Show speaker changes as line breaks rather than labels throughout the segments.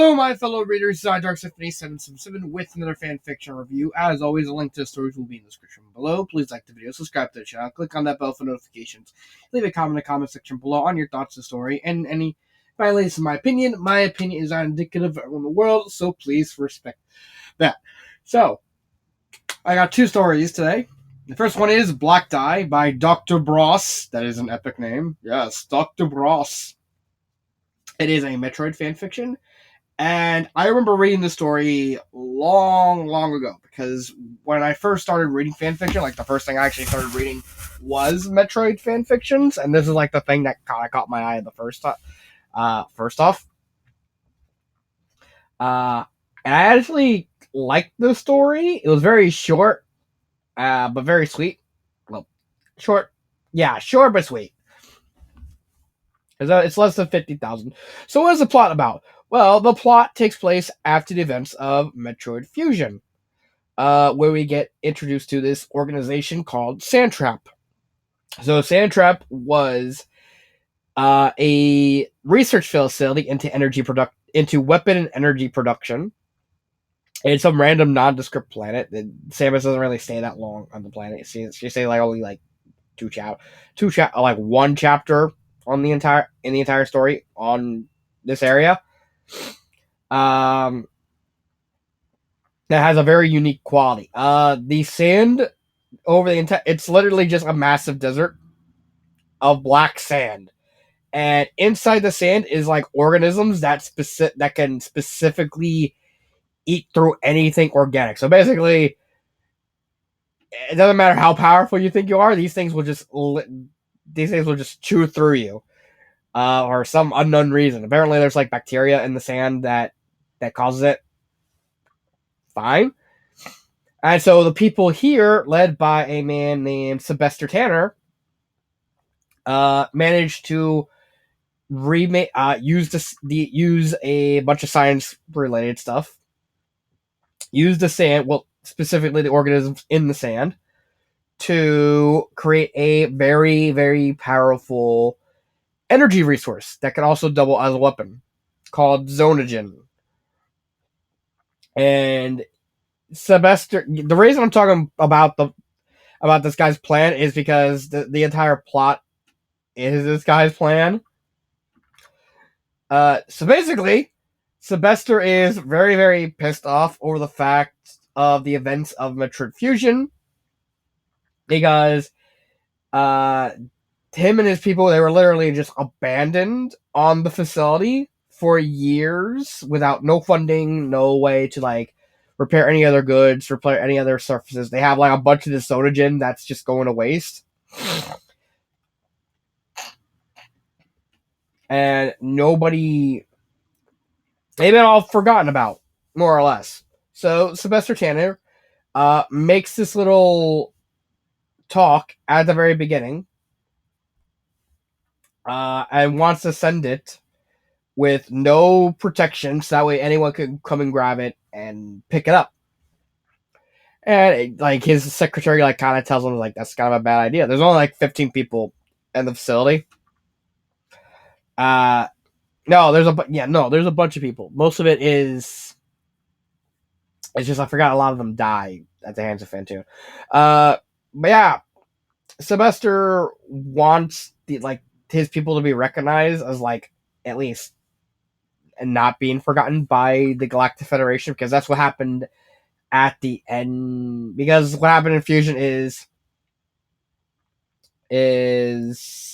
Hello, my fellow readers. Dark777 with another fan fiction review. As always, a link to the stories will be in the description below. Please like the video, subscribe to the channel, click on that bell for notifications, leave a comment in the comment section below on your thoughts on the story and any violations of my opinion. My opinion is not indicative of everyone in the world, so please respect that. So, I got two stories today. The first one is Blackdie by Dr. Bross. That is an epic name. Yes, Dr. Bross. It is a Metroid fanfiction. And I remember reading the story long ago because when I first started reading fanfiction, like the first thing I actually started reading was Metroid fanfictions, and this is like the thing that kind of caught my eye the first off. And I actually liked the story. It was very short, but very sweet. Well, short but sweet. It's less than 50,000. So what is the plot about? Well, the plot takes place after the events of Metroid Fusion, where we get introduced to this organization called Sandtrap. So Sandtrap was a research facility into weapon and energy production. It's some random nondescript planet. Samus doesn't really stay that long on the planet. She stays like only like one chapter on the entire story on this area. That has a very unique quality. The sand over the entire, it's literally just a massive desert of black sand, and inside the sand is like organisms that can specifically eat through anything organic. So basically, it doesn't matter how powerful you think you are; these things will just chew through you, or some unknown reason. Apparently, there's like bacteria in the sand that causes it. Fine. And so the people here, led by a man named Sylvester Tanner, managed to use a bunch of science related stuff. Use the sand, well, specifically the organisms in the sand, to create a very, very powerful energy resource that can also double as a weapon, called Zonogen. And Sylvester, the reason I'm talking about this guy's plan is because the entire plot is this guy's plan. So basically, Sylvester is very, very pissed off over the fact of the events of Metroid Fusion, because him and his people, they were literally just abandoned on the facility for years without no funding, no way to like repair any other goods, repair any other surfaces. They have like a bunch of this Zonogen that's just going to waste. And they've been all forgotten about, more or less. So Sylvester Tanner makes this little talk at the very beginning, and wants to send it with no protection, so that way anyone could come and grab it and pick it up. And like his secretary like kind of tells him like that's kind of a bad idea. There's only like 15 people in the facility. There's a bunch of people. Most of it is, it's just I forgot a lot of them die at the hands of Fantoon. But yeah, Sylvester wants his people to be recognized as like at least and not being forgotten by the Galactic Federation, because that's what happened at the end. Because what happened in Fusion is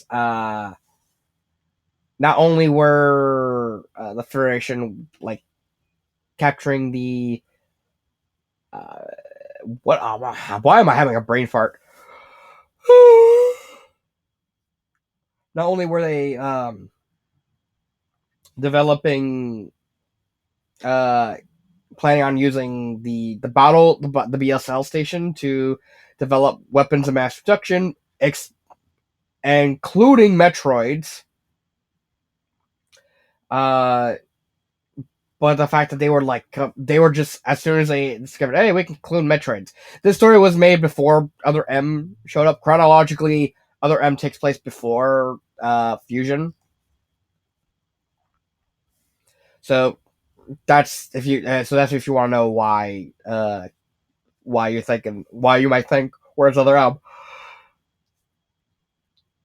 not only were the Federation like capturing the why am I having a brain fart? Not only were they developing, planning on using the BSL station to develop weapons of mass production, including Metroids. But the fact that they were just, as soon as they discovered, hey, we can include Metroids. This story was made before Other M showed up. Chronologically, Other M takes place before Fusion. So that's if you so that's if you want to know why you're thinking why you might think where's the other album.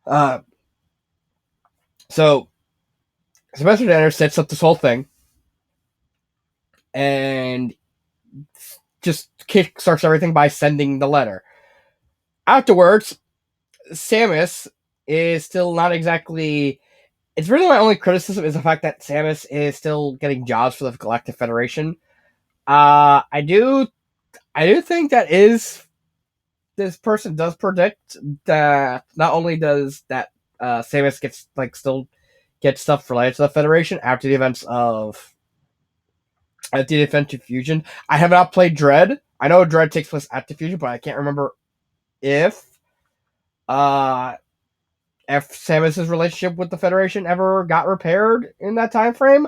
Uh, so Sylvester Danner sets up this whole thing and just kick starts everything by sending the letter. Afterwards, Samus is still not exactly. It's really my only criticism is the fact that Samus is still getting jobs for the Galactic Federation. I do think that is this person does predict that not only does that Samus gets like still get stuff related to the Federation after the events of at the event of Fusion. I have not played Dread. I know Dread takes place at the Fusion, but I can't remember if uh if Samus's relationship with the Federation ever got repaired in that time frame.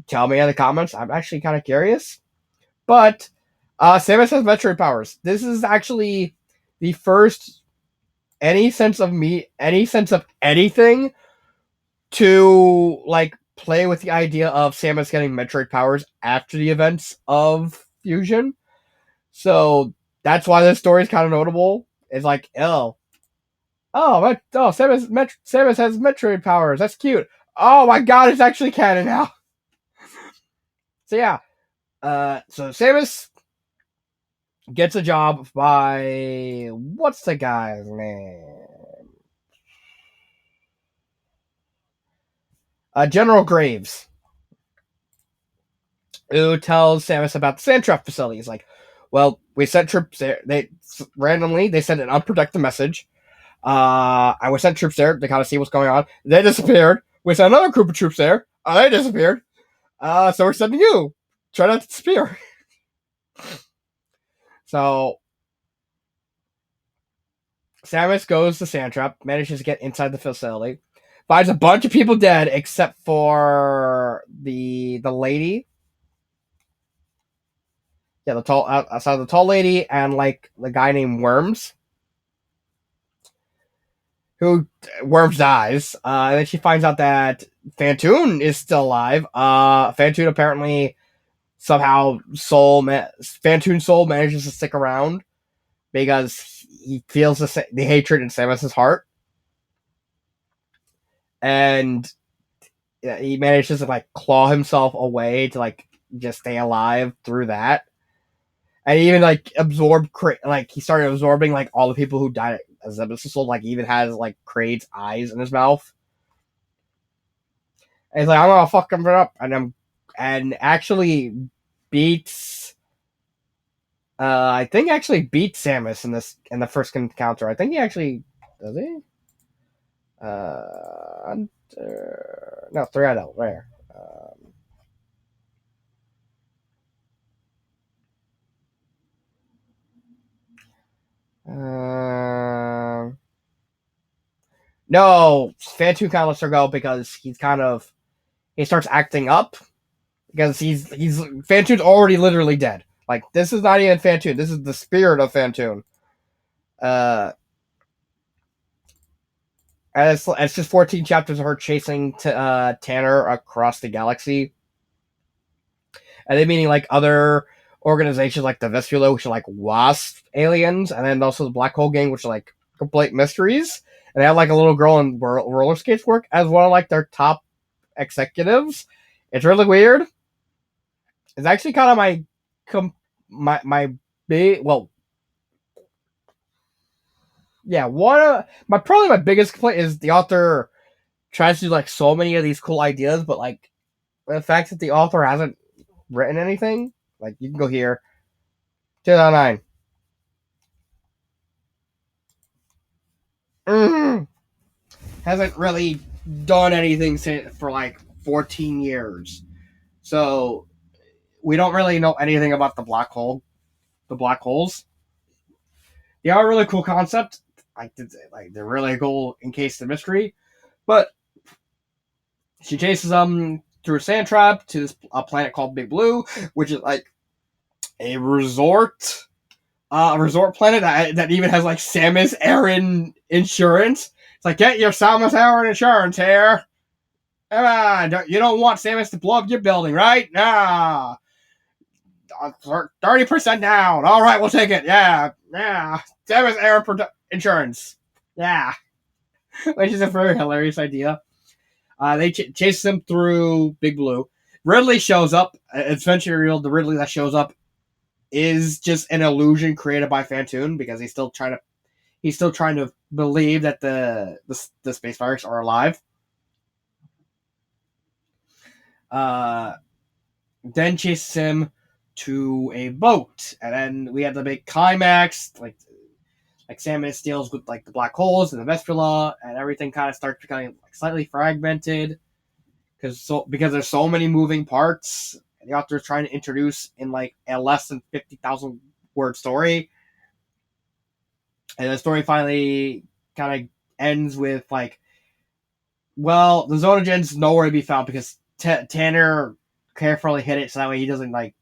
Tell me in the comments. I'm actually kind of curious. But Samus has Metroid powers. This is actually the first any sense of anything to like play with the idea of Samus getting Metroid powers after the events of Fusion. So that's why this story is kind of notable. It's like, Samus has Metroid powers. That's cute. Oh my god, it's actually canon now. So yeah, so Samus gets a job by what's the guy's name? General Graves, who tells Samus about the sand trap facility. He's like, well, we sent troops there. They sent an unprotected message. I was sent troops there to kind of see what's going on. They disappeared. We sent another group of troops there. They disappeared. So we're sending you. Try not to disappear. So Samus goes to sand trap, manages to get inside the facility, finds a bunch of people dead except for the lady. Yeah, the tall outside the tall lady and like the guy named Worms. Who Worms dies, and then she finds out that Fantoon is still alive. Fantoon apparently somehow Fantoon's soul manages to stick around because he feels the hatred in Samus's heart, and he manages to like claw himself away to like just stay alive through that. And he even like like he started absorbing like all the people who died as Nemesis Soul. Like he even has like Kraid's eyes in his mouth. And he's like, I'm gonna fuck him up, and actually beats. I think actually beats Samus in the first encounter. I think he actually does he. No, 3 out of rare. No, Fantoon kind of lets her go because he starts acting up because he's Fantoon's already literally dead. Like this is not even Fantoon. This is the spirit of Fantoon. And it's just 14 chapters of her chasing Tanner across the galaxy, and then meeting like other organizations like the Vespula, which are like wasp aliens, and then also the Black Hole Gang, which are like complete mysteries. And they have like a little girl in roller skates work as one of like their top executives. It's really weird. It's actually kind of my big one of my biggest complaint is the author tries to do like so many of these cool ideas, but like the fact that the author hasn't written anything. Like you can go here, 2009. Hasn't really done anything for like 14 years. So we don't really know anything about the black holes. They are a really cool concept. Like they're really cool in case of the mystery. But she chases them through a sand trap to a planet called Big Blue, which is like a resort planet that even has like Samus Aran insurance. It's like, get your Samus Aran insurance here. You don't want Samus to blow up your building, right? Nah. 30% down. All right, we'll take it. Yeah. Samus air insurance. Yeah. Which is a very hilarious idea. They chase him through Big Blue. Ridley shows up. It's eventually revealed the Ridley that shows up is just an illusion created by Fantoon because he's still trying to believe that the space virus are alive. Then chases him to a boat, and then we have the big climax, like Samus deals with like the black holes and the Vespula, and everything kind of starts becoming like slightly fragmented because there's so many moving parts. The author is trying to introduce in like a less than 50,000 word story, and the story finally kind of ends with like, well, the Zonogen's nowhere to be found because Tanner carefully hid it so that way he doesn't like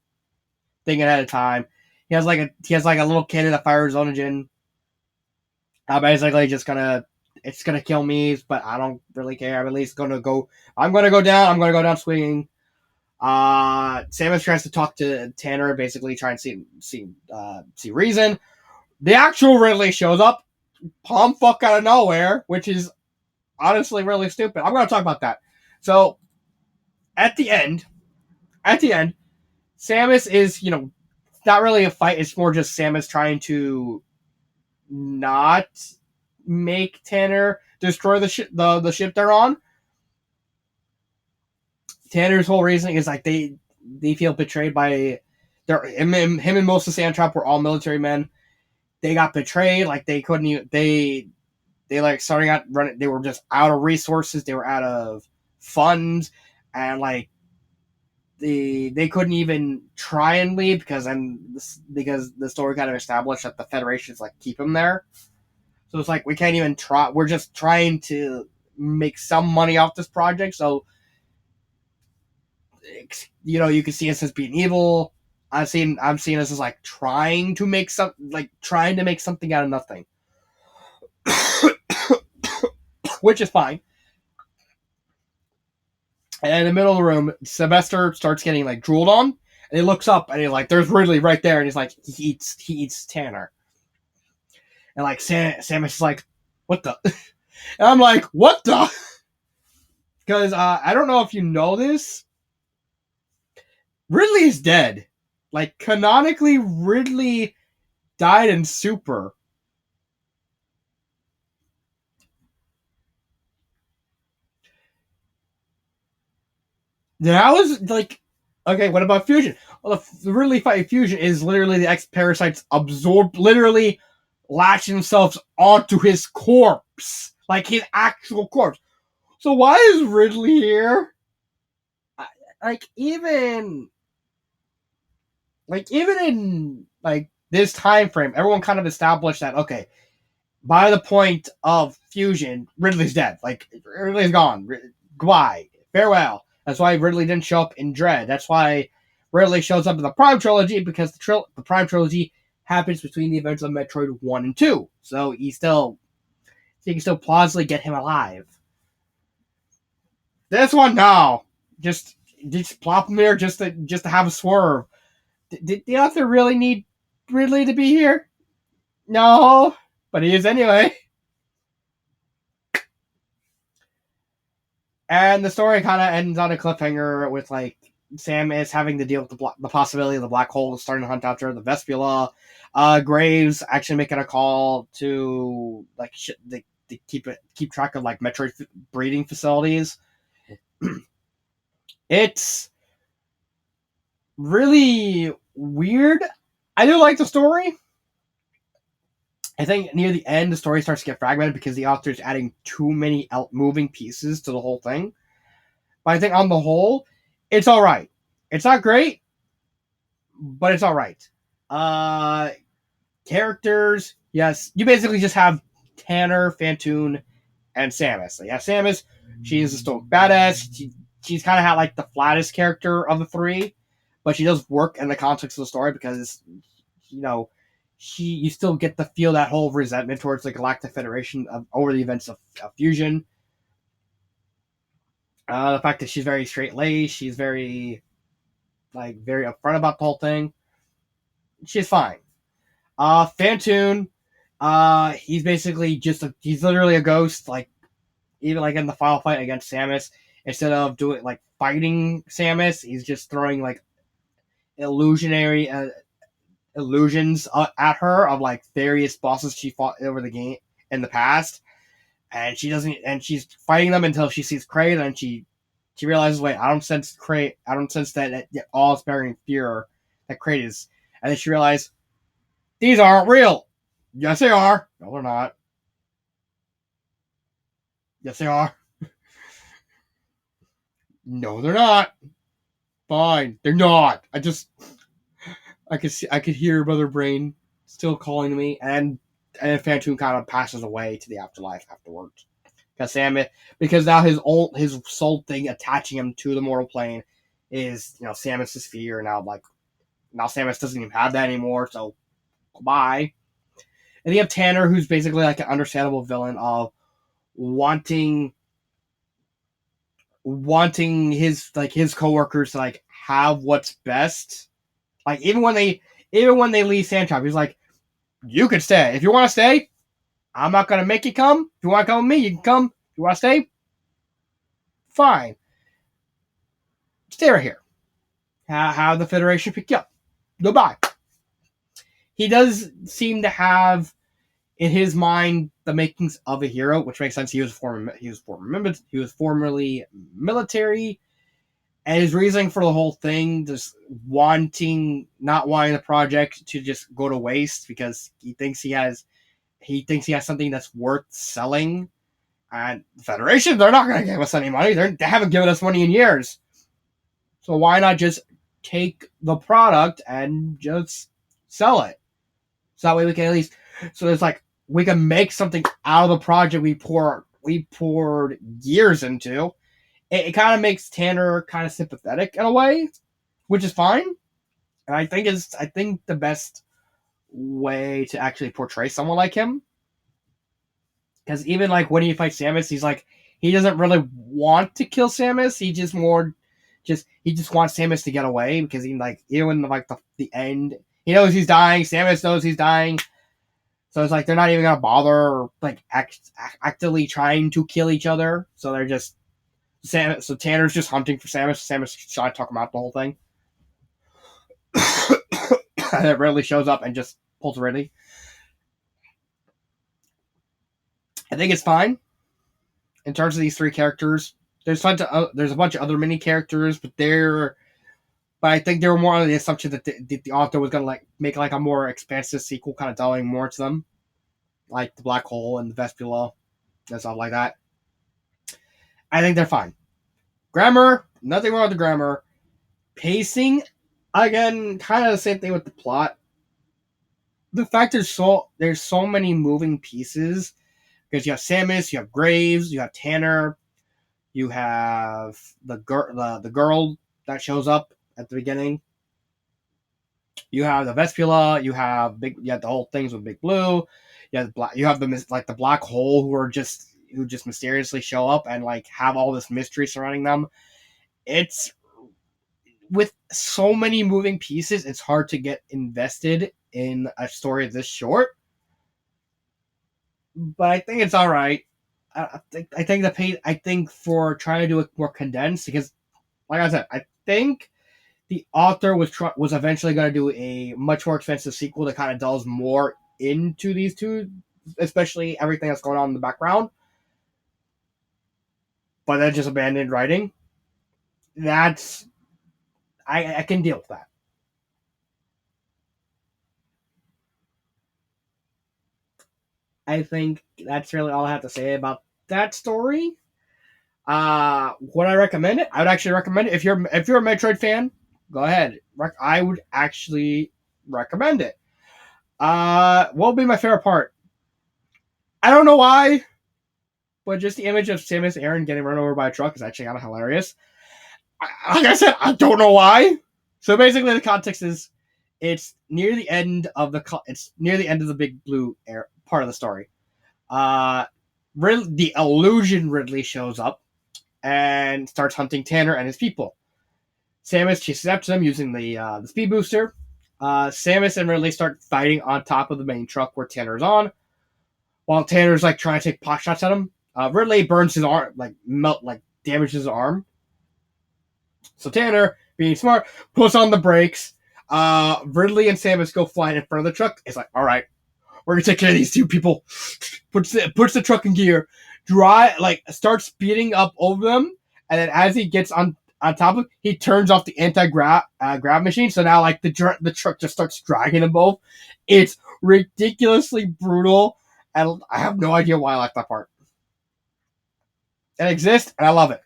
think ahead of time. He has like a little cannon that fires Zonogen. Basically just it's gonna kill me, but I don't really care. I'm at least gonna go. I'm gonna go down swinging. Samus tries to talk to Tanner, basically try and see reason. The actual Ridley shows up, palm fuck out of nowhere, which is honestly really stupid. I'm gonna talk about that. So at the end, Samus is not really a fight. It's more just Samus trying to not make Tanner destroy the ship they're on. Tanner's whole reasoning is like they feel betrayed by him and most of Sandtrap were all military men. They got betrayed. Like they couldn't even they like starting out running. They were just out of resources. They were out of funds, and like they couldn't even try and leave because the story kind of established that the Federation's like keep them there. So it's like we can't even try. We're just trying to make some money off this project. So you can see us as being evil. I'm seeing us as like trying to make something out of nothing, which is fine. And in the middle of the room, Sylvester starts getting like drooled on, and he looks up and he's like, "There's Ridley right there," and he's like, "He eats Tanner," and like Samus is like, "What the?" And I'm like, "What the?" Because I don't know if you know this, Ridley is dead. Like canonically, Ridley died in Super. That was like, okay, what about Fusion? Well, the Ridley fight Fusion is literally the X-Parasites literally latch themselves onto his corpse. Like his actual corpse. So why is Ridley here? Like even in like this time frame, everyone kind of established that okay, by the point of Fusion, Ridley's dead. Like Ridley's gone. Goodbye, farewell. That's why Ridley didn't show up in Dread. That's why Ridley shows up in the Prime Trilogy because the Prime Trilogy happens between the events of Metroid 1 and 2. So you can still plausibly get him alive. This one, no. Just plop him there just to have a swerve. Did the author really need Ridley to be here? No, but he is anyway. And the story kind of ends on a cliffhanger with like Samus having to deal with the possibility of the black hole starting to hunt after the Vespula. Graves actually making a call to like to keep track of like Metroid breeding facilities. It's really weird. I do like the story. I think near the end, the story starts to get fragmented because the author is adding too many moving pieces to the whole thing. But I think on the whole, it's all right. It's not great, but it's all right. Uh, Characters, yes. You basically just have Tanner, Fantoon, and Samus. So yeah, Samus, she's a stoic badass. She's kind of had like the flattest character of the three, but she does work in the context of the story because you know you still get to feel that whole resentment towards the Galactic Federation over the events of Fusion. The fact that she's very straight laced, she's very upfront about the whole thing. She's fine. Fantoon, he's basically he's literally a ghost. Like even like in the final fight against Samus, instead of doing like fighting Samus, he's just throwing like illusionary illusions at her of like various bosses she fought over the game in the past, and she doesn't, and she's fighting them until she sees Kraid, and she realizes, wait, I don't sense Kraid, I don't sense that all sparing fear that Kraid is, and then she realizes these aren't real. Yes, they are. No, they're not. Yes, they are. No, they're not. Fine, they're not. I could hear Mother Brain still calling to me, and Fantoon kind of passes away to the afterlife afterwards. Because now his soul thing attaching him to the mortal plane is Samus's fear. Now Samus doesn't even have that anymore. So goodbye. And you have Tanner, who's basically like an understandable villain of wanting his coworkers to like have what's best. Like even when they leave Sandtrap, he's like, you can stay if you want to stay. I'm not gonna make you come. If you want to come with me, you can come. If you want to stay, fine. Stay right here. Have the Federation pick you up. Goodbye. He does seem to have in his mind the makings of a hero, which makes sense. He was formerly military, and his reasoning for the whole thing, just not wanting the project to just go to waste, because he thinks he has something that's worth selling. And the Federation, they're not going to give us any money. They haven't given us money in years. So why not just take the product and just sell it? So that way we can at least, so there's like, we can make something out of the project we poured years into. It kind of makes Tanner kind of sympathetic in a way, which is fine. And I think the best way to actually portray someone like him, because even like when he fights Samus, he's like, he doesn't really want to kill Samus. He just wants Samus to get away, because he like, even like the end, he knows he's dying. Samus knows he's dying. So it's like they're not even gonna bother or like actively trying to kill each other. So they're just Samus. So Tanner's just hunting for Samus. Samus trying to talk him out the whole thing. And it Ridley shows up and just pulls Ridley. I think it's fine in terms of these three characters. There's a bunch of other mini characters, but I think they were more on the assumption that the author was gonna like make like a more expansive sequel, kind of delving more to them, like the black hole and the Vespula and stuff like that. I think they're fine. Grammar, nothing wrong with the grammar. Pacing, again, kind of the same thing with the plot. The fact there's so many moving pieces, because you have Samus, you have Graves, you have Tanner, you have the girl that shows up at the beginning. You have the Vespula, you have the whole things with Big Blue. You have the black hole who just mysteriously show up and like have all this mystery surrounding them. It's with so many moving pieces, it's hard to get invested in a story this short. But I think it's all right. I think for trying to do it more condensed, because like I said, I think the author was eventually going to do a much more expensive sequel that kind of delves more into these two, especially everything that's going on in the background, but then just abandoned writing. That's I can deal with that. I think that's really all I have to say about that story. Would I recommend it? I would actually recommend it. If you're a Metroid fan, go ahead. I would actually recommend it. What would be my favorite part? I don't know why, but just the image of Samus Aran getting run over by a truck is actually kind of hilarious. Like I said, I don't know why. So basically, the context is it's near the end of the Big Blue part of the story. The illusion Ridley shows up, and starts hunting Tanner and his people. Samus chases after them using the speed booster. Samus and Ridley start fighting on top of the main truck where Tanner's on, while Tanner's like trying to take pot shots at him. Ridley burns his arm, damages his arm. So Tanner, being smart, puts on the brakes. Ridley and Samus go flying in front of the truck. It's like, all right, we're gonna take care of these two people. Puts the truck in gear, starts speeding up over them, and then as he gets on top of, he turns off the anti-grab grab machine. So now like the truck just starts dragging them both. It's ridiculously brutal, and I have no idea why I like that part. It exists, and I love it.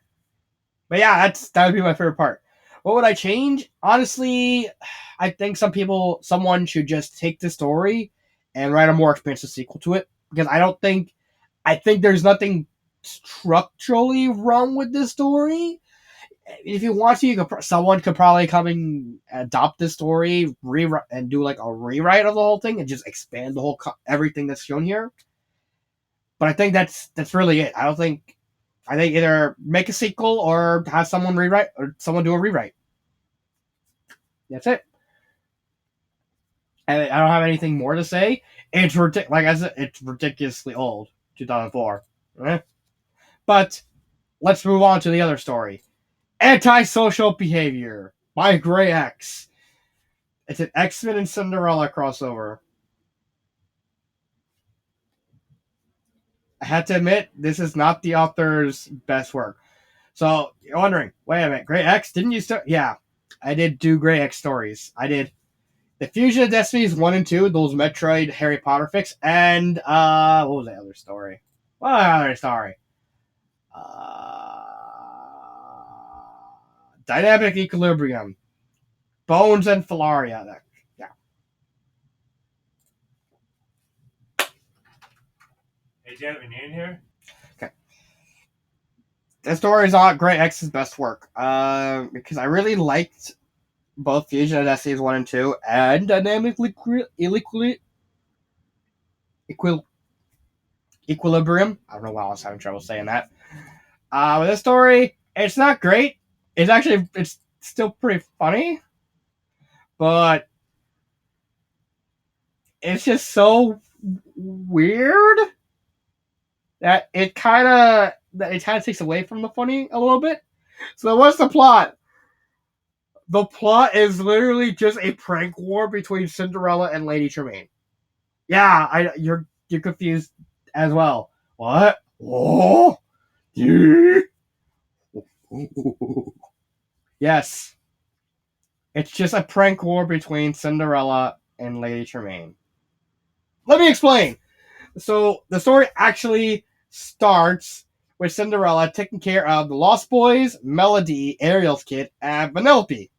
But yeah, that would be my favorite part. What would I change? Honestly, I think someone should just take the story and write a more expansive sequel to it, because I think there's nothing structurally wrong with this story. If you want to, someone could probably come and adopt this story, rewrite, and do like a rewrite of the whole thing and just expand the whole everything that's shown here. But I think that's really it. I think either make a sequel or have someone rewrite or someone do a rewrite. That's it. And I don't have anything more to say. It's like I said, it's ridiculously old, 2004. But let's move on to the other story. Antisocial Behavior by Grey X. It's an X-Men and Cinderella crossover. I have to admit, this is not the author's best work. So, you're wondering, wait a minute, Grey X, didn't you start? Yeah, I did do Grey X stories. I did the Fusion of Destinies 1 and 2, those Metroid Harry Potter fics, and, what was the other story? Dynamic Equilibrium, Bones and Filaria. Yeah.
Hey, do you have any in here?
Okay. This story is not Grey X's best work, because I really liked both Fusion of Destinies 1 and 2 and Dynamic Equilibrium. I don't know why I was having trouble saying that. With this story, it's not great. It's still pretty funny, but it's just so weird that it kind of takes away from the funny a little bit. So what's the plot? The plot is literally just a prank war between Cinderella and Lady Tremaine. Yeah, you're confused as well. What? Oh, yeah. Yes. It's just a prank war between Cinderella and Lady Tremaine. Let me explain. So the story actually starts with Cinderella taking care of the Lost Boys, Melody, Ariel's kid, and Vanellope.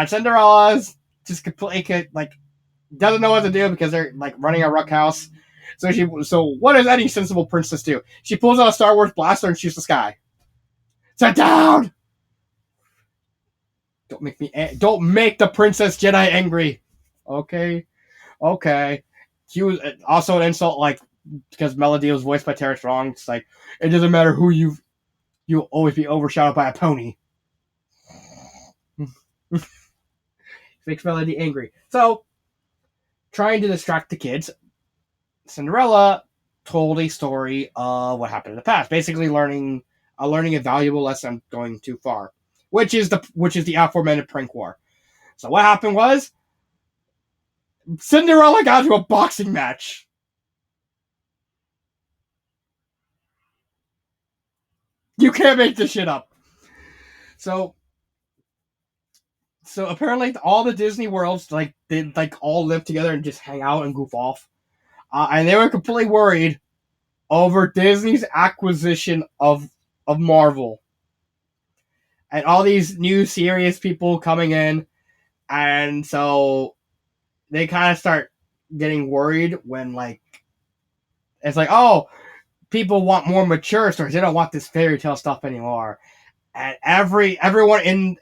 Cinderella's just completely doesn't know what to do because they're like running a rock house. So what does any sensible princess do? She pulls out a Star Wars blaster and shoots the sky. Sit down. Don't make the Princess Jedi angry. Okay. He was also an insult, like, because Melody was voiced by Tara Strong. It's like, it doesn't matter who you'll always be overshadowed by a pony. Makes Melody angry. So, trying to distract the kids, Cinderella told a story of what happened in the past, basically learning a valuable lesson going too far, which is the aforementioned prank war. So what happened was Cinderella got into a boxing match. You can't make this shit up. So apparently all the Disney worlds they all live together and just hang out and goof off, and they were completely worried over Disney's acquisition of Marvel and all these new serious people coming in, and so they kind of start getting worried when it's like, oh, people want more mature stories. They don't want this fairy tale stuff anymore. And everyone in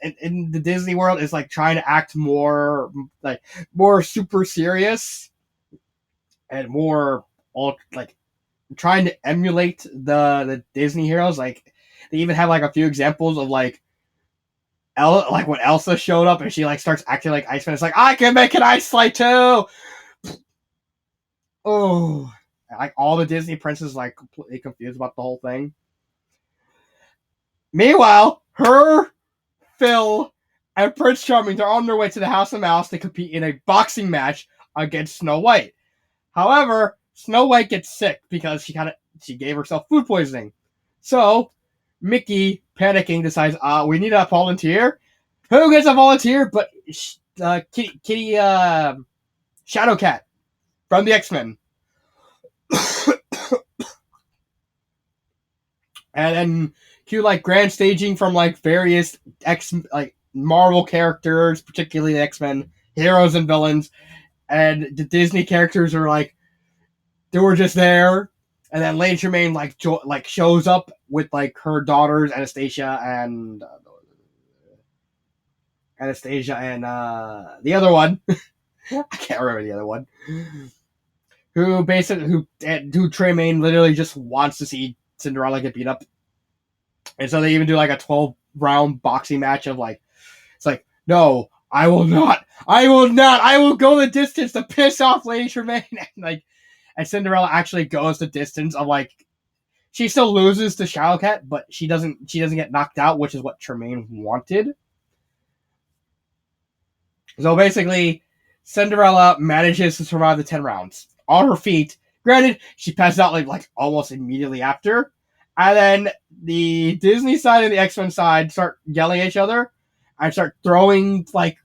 the Disney world is like trying to act more super serious and more trying to emulate the Disney heroes. Like They even have like a few examples of like like when Elsa showed up and she like starts acting like Iceman. It's like, I can make an ice slide too. Oh, like all the Disney princes like completely confused about the whole thing. Meanwhile, Phil, and Prince Charming, they're on their way to the House of Mouse to compete in a boxing match against Snow White. However, Snow White gets sick because she gave herself food poisoning. So Mickey, panicking, decides, we need a volunteer. Who gets a volunteer but Kitty Shadowcat from the X-Men. And then cue like grand staging from like various Marvel characters, particularly the X-Men heroes and villains, and the Disney characters are like they were just there. And then Lady Tremaine like shows up with like her daughters Anastasia and the other one. I can't remember the other one. Who Tremaine literally just wants to see Cinderella get beat up. And so they even do like a 12-round boxing match of like, it's like, no, I will not. I will go the distance to piss off Lady Tremaine. And Cinderella actually goes the distance of like, she still loses to Shadowcat, but she doesn't get knocked out, which is what Tremaine wanted. So basically, Cinderella manages to survive the 10 rounds on her feet. Granted, she passes out like almost immediately after. And then the Disney side and the X-Men side start yelling at each other and start throwing like,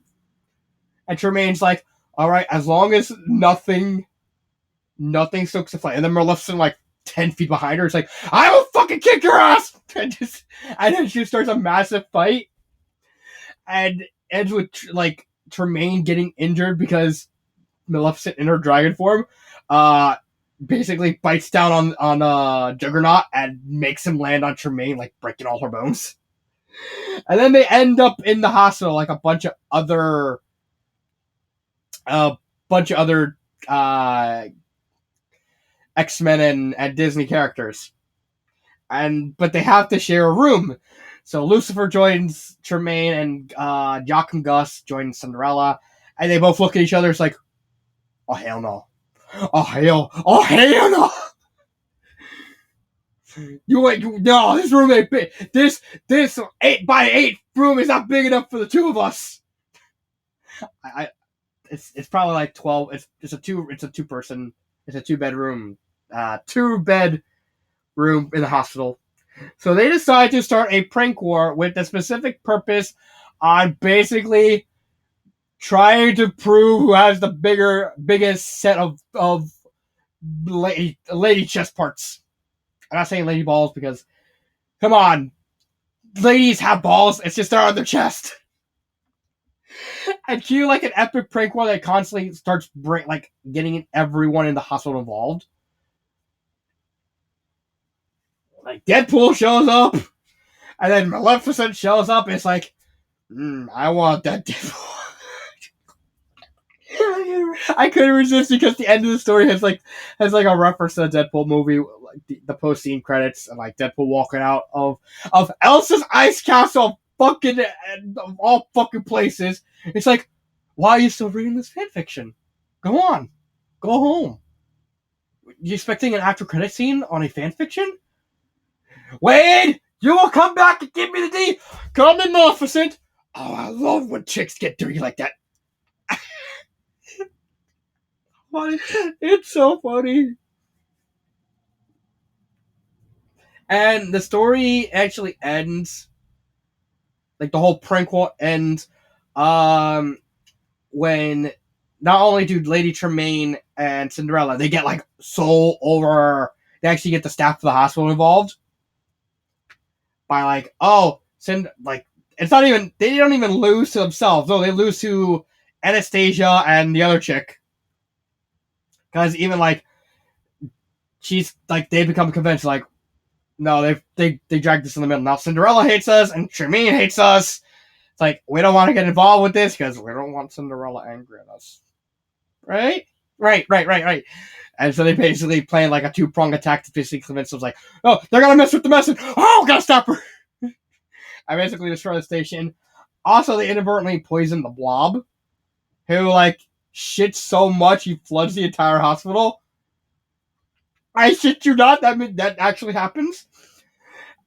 and Tremaine's like, all right, as long as nothing stokes the fight. And then Maleficent like 10 feet behind her. It's like, I will fucking kick your ass! And then she starts a massive fight. And ends with like Tremaine getting injured because Maleficent in her dragon form basically bites down on Juggernaut and makes him land on Tremaine, like breaking all her bones. And then they end up in the hospital like a bunch of other X-Men and Disney characters. But they have to share a room. So Lucifer joins Tremaine and Jock and Gus join Cinderella. And they both look at each other. It's like, oh, hell no. Oh, hell no. No, this room ain't big. This 8x8 room is not big enough for the two of us. It's probably like 12. It's a 2-bedroom, 2-bed room in the hospital. So they decide to start a prank war with the specific purpose on basically trying to prove who has the biggest set of lady chest parts. I'm not saying lady balls because, come on, ladies have balls. It's just they're on their chest. And cue like an epic prank war that constantly starts getting everyone in the hospital involved. Like Deadpool shows up, and then Maleficent shows up. And it's like, I want that Deadpool. I couldn't resist because the end of the story has a reference to the Deadpool movie, like the post scene credits, and like Deadpool walking out of Elsa's ice castle, fucking all fucking places. It's like, why are you still reading this fanfiction? Go on, go home. You expecting an after credit scene on a fanfiction? Wade, you will come back and give me the D. Come in, Maleficent. Oh, I love when chicks get dirty like that. It's so funny. And the story actually ends, like the whole prank war ends, when not only do Lady Tremaine and Cinderella, they get like they actually get the staff of the hospital involved by like, it's not even, they don't even lose to themselves. No, they lose to Anastasia and the other chick. Because even like, she's like, they become convinced like, no, they dragged us in the middle. Now Cinderella hates us and Tremaine hates us. It's like, we don't want to get involved with this because we don't want Cinderella angry at us. Right? Right. And so they basically plan like a 2-prong attack to basically convince them like, oh, they're gonna mess with the message. Oh, gotta stop her. I basically destroy the station. Also, they inadvertently poisoned the Blob, who like shits so much he floods the entire hospital. I shit you not, that actually happens.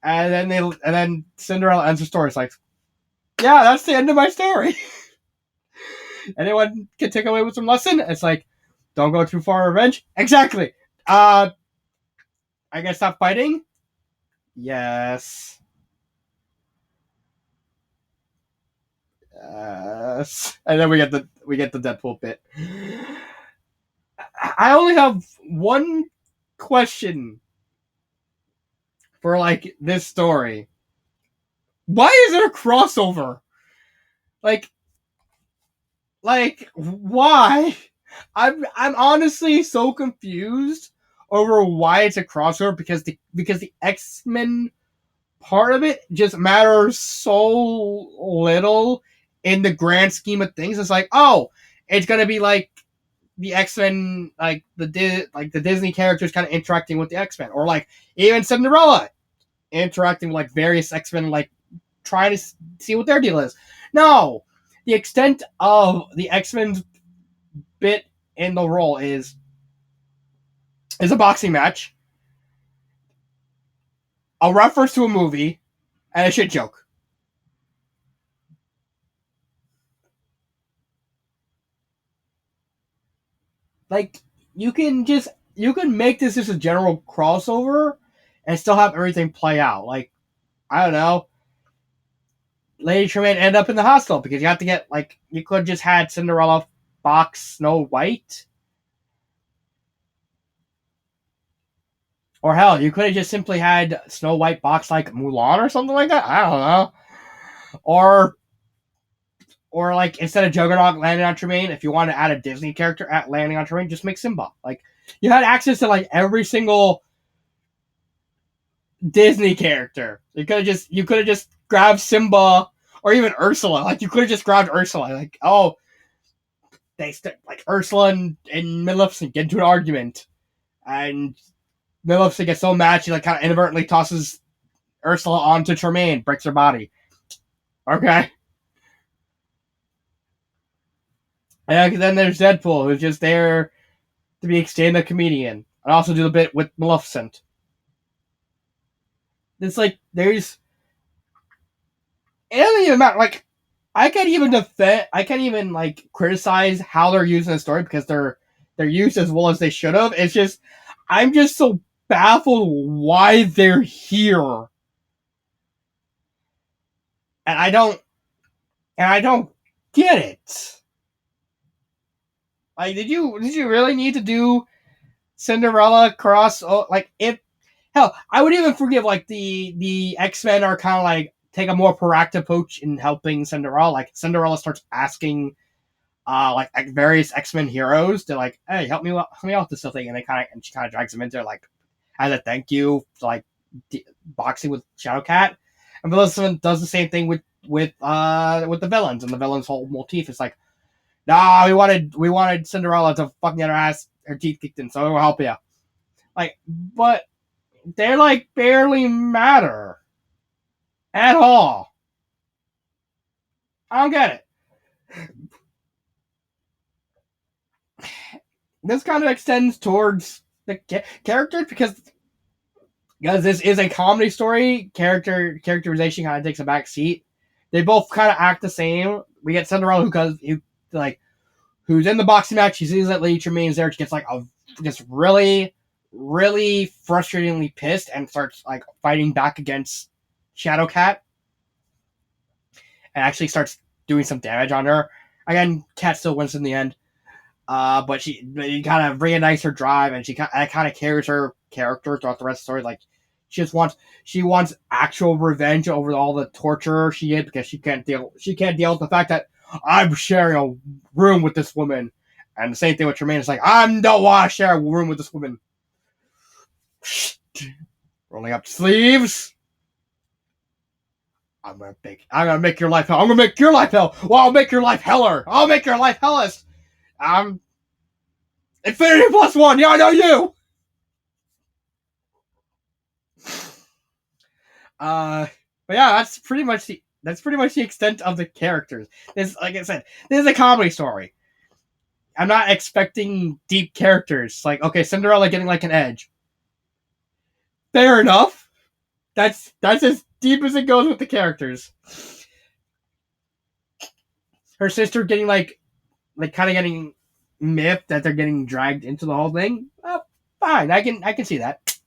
And then Cinderella ends her story. It's like, yeah, that's the end of my story. Anyone can take away with some lesson? It's like, don't go too far in revenge. Exactly. I guess stop fighting. Yes. Yes. And then we get the Deadpool bit. I only have one question for like this story. Why is it a crossover? Like, why? I'm honestly so confused over why it's a crossover because the X-Men part of it just matters so little in the grand scheme of things. It's like, oh, it's gonna be like the X-Men, like the Disney characters kind of interacting with the X-Men, or like even Cinderella interacting with like various X-Men, like trying to see what their deal is. No, the extent of the X-Men's bit in the role is a boxing match, a reference to a movie, and a shit joke. Like you can make this just a general crossover and still have everything play out. Like, I don't know, Lady Tremaine end up in the hospital because you have to get like you could just had Cinderella box Snow White. Or hell, you could have just simply had Snow White box like Mulan or something like that. I don't know. Or like instead of Juggernaut landing on Tremaine, if you want to add a Disney character at landing on Tremaine, just make Simba. Like you had access to like every single Disney character. You could have just grabbed Simba or even Ursula. Like you could have just grabbed Ursula. Like, oh, like Ursula and Maleficent get into an argument, and Maleficent gets so mad she like kind of inadvertently tosses Ursula onto Tremaine, breaks her body. Okay. And then there's Deadpool, who's just there to be a stand-up comedian, and also do the bit with Maleficent. It's like there's it doesn't even matter. Like I can't even like criticize how they're using the story because they're used as well as they should have. It's just I'm just so baffled why they're here, and I don't get it. Like, did you really need to do Cinderella cross? Oh, like if hell, I would even forgive like the X-Men are kind of like take a more proactive approach in helping Cinderella. Like Cinderella starts asking like various X-Men heroes to like, hey, help me out with this thing, and she kind of drags them into like as a thank you for, like boxing with Shadowcat, and Maleficent does the same thing with the villains, and the villains' whole motif is like, nah, we wanted Cinderella to fucking get her teeth kicked in, so we'll help you. Like, but they like barely matter at all. I don't get it. This kind of extends towards the characters because this is a comedy story. Characterization kind of takes a back seat. They both kind of act the same. We get Cinderella who's in the boxing match. She sees that Lady Tremaine's there. She gets like just really, really frustratingly pissed and starts like fighting back against Shadowcat and actually starts doing some damage on her. Again, Cat still wins in the end. But she kind of reignites her drive, and she kind of carries her character throughout the rest of the story. Like she wants actual revenge over all the torture she did because she can't deal with the fact that I'm sharing a room with this woman. And the same thing with Tremaine. It's like I don't want to share a room with this woman. Rolling up sleeves. I'm gonna make your life hell. I'm gonna make your life hell. Well, I'll make your life heller. I'll make your life hellish. Infinity plus one. Yeah, I know you. But yeah, that's pretty much the extent of the characters. This, like I said, this is a comedy story. I'm not expecting deep characters. Like, okay, Cinderella getting like an edge. Fair enough. That's as deep as it goes with the characters. Her sister getting like kind of getting miffed that they're getting dragged into the whole thing. Fine, I can see that.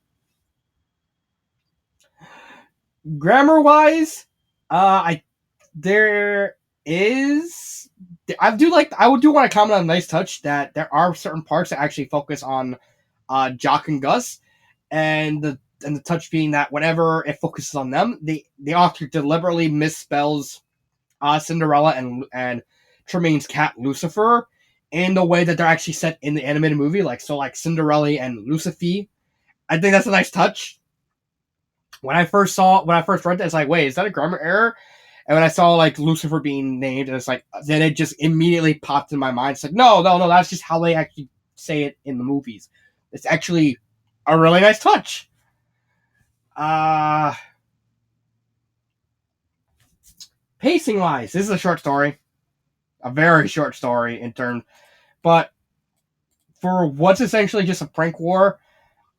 Grammar wise, I there is I would do want to comment on a nice touch that there are certain parts that actually focus on Jock and Gus, and the touch being that whenever it focuses on them, the author deliberately misspells Cinderella and Tremaine's cat Lucifer in the way that they're actually set in the animated movie, like Cinderella and Lucifer. I think that's a nice touch. When I first read that, it's like, wait, is that a grammar error? And when I saw like Lucifer being named, and it's like, then it just immediately popped in my mind. It's like, no, that's just how they actually say it in the movies. It's actually a really nice touch. Uh Pacing wise, this is a short story, a very short story in turn, but for what's essentially just a prank war,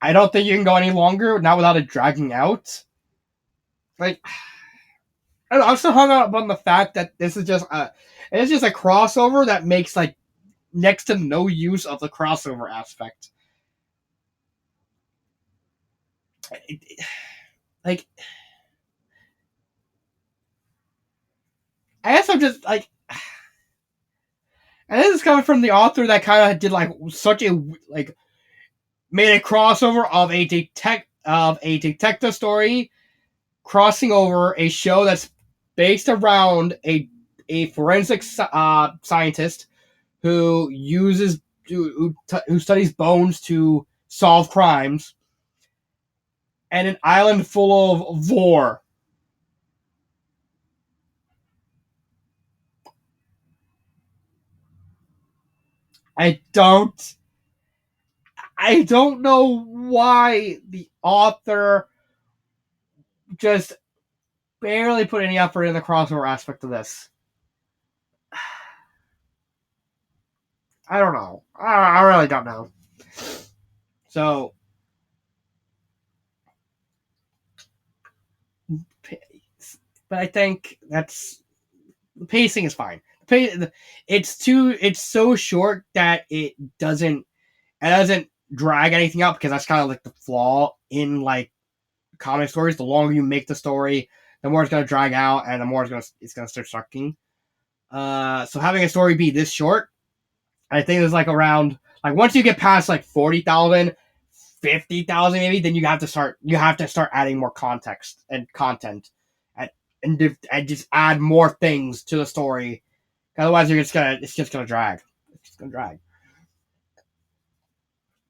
I don't think you can go any longer, not without it dragging out. Like, I don't know, I'm still hung up on the fact that it's just a crossover that makes like next to no use of the crossover aspect. Like, I guess I'm just like, and this is coming from the author that kind of did like such a like made a crossover of a detective story crossing over a show that's based around a forensic scientist who who studies bones to solve crimes, and an island full of vor. I don't I don't know why the author just barely put any effort in the crossover aspect of this. I don't know. I really don't know. So, but I think that's the pacing is fine. It's so short that it doesn't drag anything out, because that's kind of like the flaw in like comic stories. The longer you make the story, the more it's gonna drag out, and the more it's gonna start sucking. So having a story be this short, I think there's like around like once you get past like 40,000, 50,000 maybe, then you have to start adding more context and content, and and just add more things to the story. Otherwise, it's just gonna drag. It's just gonna drag.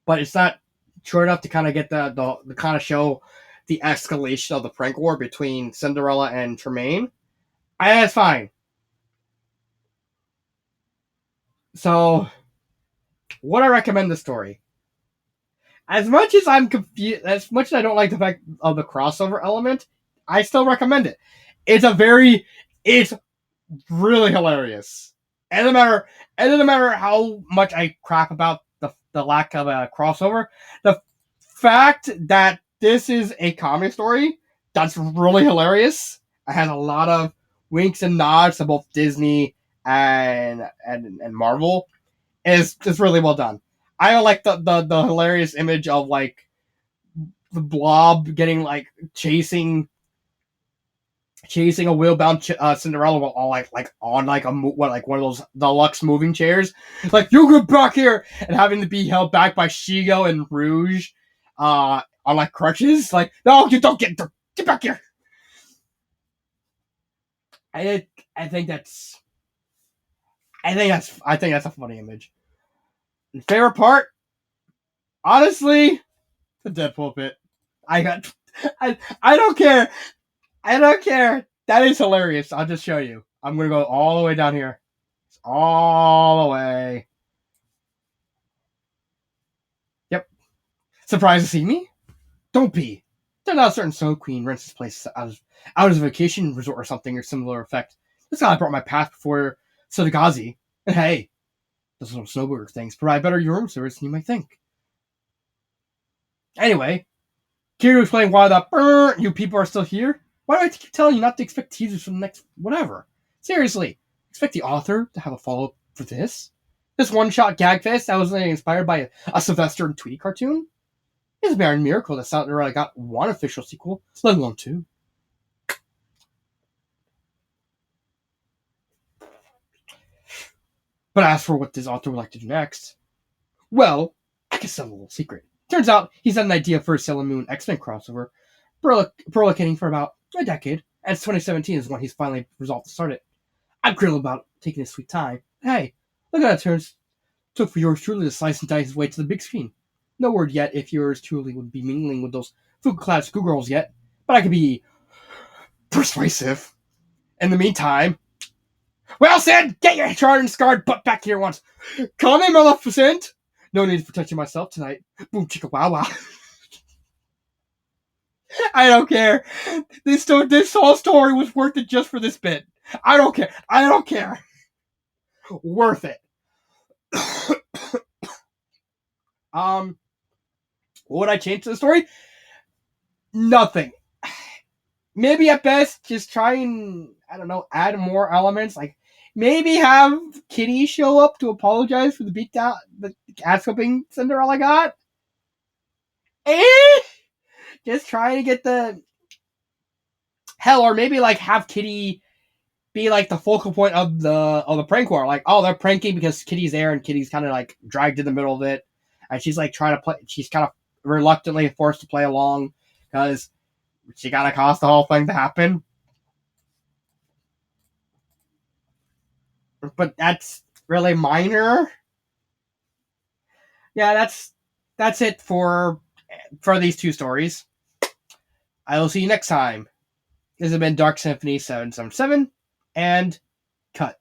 But it's not short enough to kind of get the kind of show the escalation of the prank war between Cinderella and Tremaine. That's fine. So, would I recommend the story? As much as I'm confused, as much as I don't like the fact of the crossover element, I still recommend it. It's a very, it's really hilarious. And no matter how much I crap about the lack of a crossover, the fact that this is a comic story that's really hilarious. It has a lot of winks and nods to both Disney and Marvel. Is just really well done. I like the hilarious image of like the blob getting like chasing a wheel-bound Cinderella while all like on like like one of those deluxe moving chairs. Like, you get back here, and having to be held back by Shigo and Rouge, on like crutches. Like, no, you don't get back here. I I think that's I think that's a funny image. And favorite part, honestly, the Deadpool bit. I got I don't care. I don't care. That is hilarious. I'll just show you. I'm gonna go all the way down here. All the way. Yep. Surprised to see me? Don't be. Turns out a certain Snow Queen rents this place out as a vacation resort or something or similar effect. This guy brought my path before Sodagazi. And hey, those little snowboarder things provide better room service than you might think. Anyway, Kiryu explained why you people are still here. Why do I keep telling you not to expect teasers from the next whatever? Seriously, expect the author to have a follow-up for this? This one-shot gag fest that was inspired by a Sylvester and Tweety cartoon? It's a bare miracle that Silent Night got one official sequel, let alone two. But as for what this author would like to do next, well, I guess it's a little secret. Turns out he's had an idea for a Sailor Moon X-Men crossover, prolicating for about a decade, and 2017 is when he's finally resolved to start it. I'm grilled about taking his sweet time. Hey, look at that turns took for yours truly to slice and dice his way to the big screen. No word yet if yours truly would be mingling with those fugu-clad schoolgirls yet, but I could be persuasive. In the meantime, well said! Get your charred and scarred butt back here once. Call me Maleficent! No need for touching myself tonight. Boom chicka wow wow. I don't care. This whole story was worth it just for this bit. I don't care. I don't care. Worth it. What would I change to the story? Nothing. Maybe at best, just try and, I don't know, add more elements. Like, maybe have Kitty show up to apologize for the beatdown, the ass whipping Cinderella got. Just try to get the hell, or maybe like have Kitty be like the focal point of the prank war. Like, oh, they're pranking because Kitty's there, and Kitty's kind of like dragged in the middle of it, and she's like trying to play. She's kind of reluctantly forced to play along because she gotta cause the whole thing to happen. But that's really minor. Yeah, that's it for these two stories. I will see you next time. This has been Dark Symphony 777, and cut.